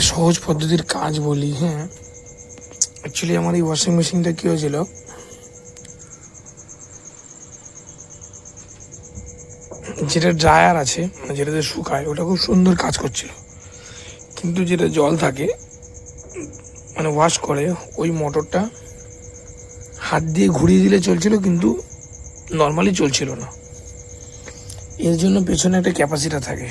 সহজ পদ্ধতির কাজ বলি। হ্যাঁ, অ্যাকচুয়ালি আমার এই ওয়াশিং মেশিনটা কী হয়েছিল, যেটা ড্রায়ার আছে মানে যেটাতে শুকায় ওটা খুব সুন্দর কাজ করছিল, কিন্তু যেটা জল থাকে মানে ওয়াশ করে ওই মোটরটা হাত দিয়ে ঘুরিয়ে দিলে চলছিল, কিন্তু নর্মালি চলছিল না। এর জন্য পেছনে একটা ক্যাপাসিটার থাকে,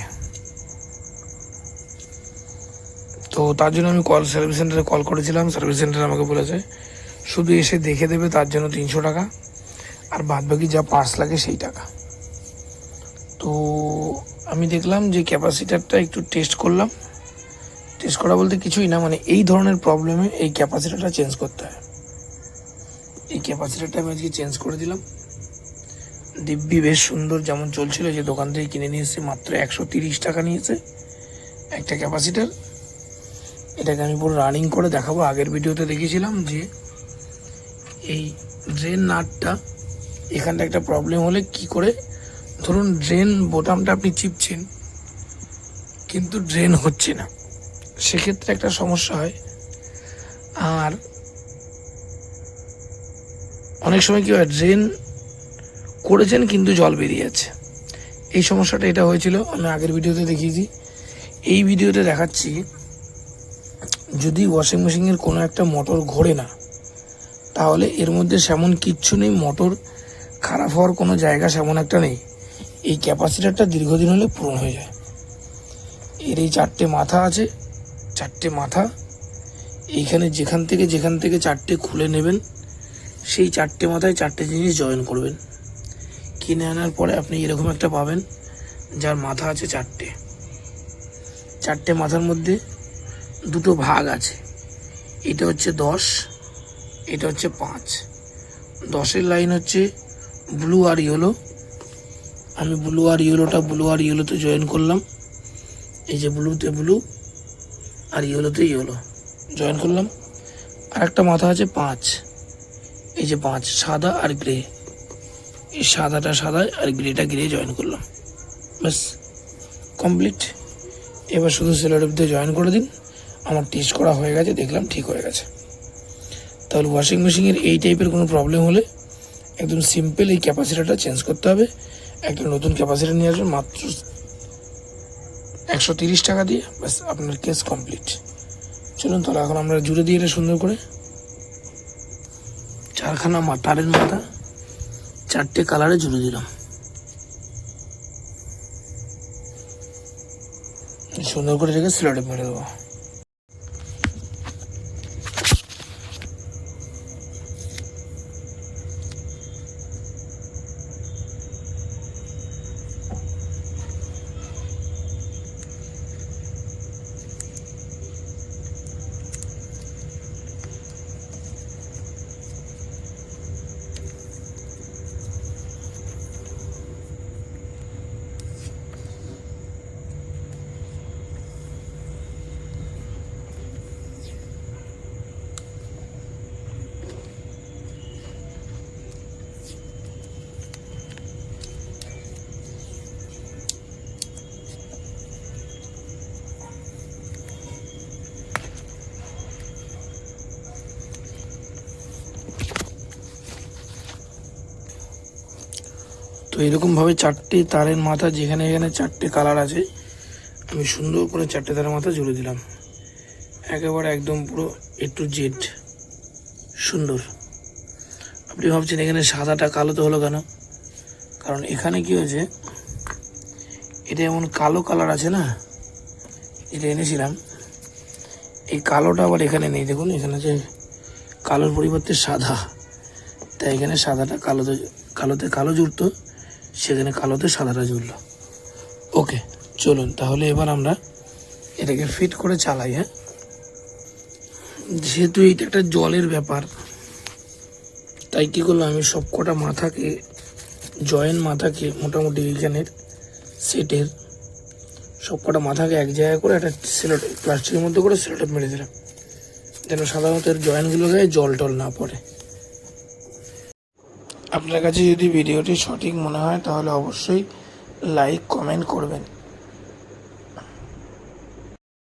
তো তার জন্য আমি সার্ভিস সেন্টারে কল করেছিলাম। সার্ভিস সেন্টার আমাকে বলেছে শুধু এসে দেখে দেবে, তার জন্য 300 টাকা, আর বাদবাকি যা পার্টস লাগে সেই টাকা। তো আমি দেখলাম যে ক্যাপাসিটারটা একটু টেস্ট করলাম। টেস্ট করা বলতে কিছুই না, মানে এই ধরনের প্রবলেমে এই ক্যাপাসিটারটা চেঞ্জ করতে হয়। এই ক্যাপাসিটারটা আমি আজকে চেঞ্জ করে দিলাম। দিব্যি বেশ সুন্দর যেমন চলছিল, যে দোকান থেকে কিনে নিয়ে এসেছি, মাত্র 130 টাকা নিয়েছে একটা ক্যাপাসিটার। এটাকে আমি পুরো রানিং করে দেখাবো। আগের ভিডিওতে দেখিয়েছিলাম যে এই ড্রেন নাটটা এখানটা একটা প্রবলেম হলে কি করে, ধরুন ড্রেন বোতামটা আপনি চিপছেন কিন্তু ড্রেন হচ্ছে না, সেক্ষেত্রে একটা সমস্যা হয়। আর অনেক সময় কী হয়, ড্রেন করেছেন কিন্তু জল বেরিয়ে যাচ্ছে। এই সমস্যাটা এটা হয়েছিল, আমি আগের ভিডিওতে দেখিয়েছি। এই ভিডিওতে দেখাচ্ছি যদি ওয়াশিং মেশিনের কোনো একটা মোটর ঘোরে না, তাহলে এর মধ্যে সেমন কিচ্ছু নেই, মোটর খারাপ হওয়ার কোনো জায়গা সেমন একটা নেই। এই ক্যাপাসিটারটা দীর্ঘদিন হলে পূরণ হয়ে যায়। এর এই 4টে মাথা আছে, 4টে মাথা এইখানে যেখান থেকে 4টে খুলে নেবেন, সেই 4টে মাথায় 4টে জিনিস জয়েন করবেন। কিনে আনার পরে আপনি এরকম একটা পাবেন যার মাথা আছে 4টে। 4টে মাথার মধ্যে 2টো ভাগ আছে, এটা হচ্ছে 10, এটা হচ্ছে 5। 10-এর লাইন হচ্ছে ব্লু আর ইয়েলো। আমি ব্লু আর ইয়েলোতে জয়েন করলাম। এই যে ব্লুতে ব্লু আর ইয়েলোতে ইয়েলো জয়েন করলাম। আর একটা মাথা আছে 5, এই যে 5, সাদা আর গ্রে। এই সাদাটা সাদা আর গ্রেটা গ্রে জয়েন করলাম, ব্যাস কমপ্লিট। এবার শুধু সেলোটেপ দিয়ে জয়েন করে দিন। আমার টেস্ট করা হয়ে গেছে, দেখলাম ঠিক হয়ে গেছে। তাহলে ওয়াশিং মেশিনের এই টাইপের কোনো প্রবলেম হলে একদম সিম্পল এই ক্যাপাসিটারটা চেঞ্জ করতে হবে। একটা নতুন ক্যাপাসিটার নিয়ে আসবেন মাত্র 130 টাকা দিয়ে, ব্যাস আপনার কেস কমপ্লিট। চলুন তাহলে এখন আমরা জুড়ে দিয়ে এটা সুন্দর করে 4খানা তারের মাথা 4টে কালারে জুড়ে দিলাম। সুন্দর করে রেখে সেলোটেপ মেরে দেবো। তো এরকমভাবে 4টে তারের মাথা যেখানে 4টে কালার আছে, আমি সুন্দর করে 4টে তারের মাথা জুড়ে দিলাম। একেবারে একদম পুরো A to Z সুন্দর। আপনি ভাবছেন এখানে সাদাটা কালোতে হলো কেন? কারণ এখানে কি হয়েছে, এটা এমন কালো কালার আছে না, এটা এনেছিলাম, এই কালোটা আবার এখানে নেই। দেখুন এখানে যে কালোর পরিবর্তে সাদা, তাই এখানে সাদাটা কালোতে কালো জুড়তো, সেখানে কালোতে সাদাটা জুড়লো। ওকে, চলুন তাহলে এবার আমরা এটাকে ফিট করে চালাই। হ্যাঁ, যেহেতু এইটা একটা জলের ব্যাপার, তাই কী করলাম, আমি সবকটা মাথাকে মোটামুটি এইখানের সেটের সবকটা মাথাকে এক জায়গায় করে একটা সেলোটেপ প্লাস্টিকের মধ্যে করে সেলোটেপ মেরে দিলাম, যেন সাধারণত এর জয়েন্টগুলো গায়ে জল টল না পড়ে। আপনার কাছে যদি ভিডিওটি সঠিক মনে হয় তাহলে অবশ্যই লাইক কমেন্ট করবেন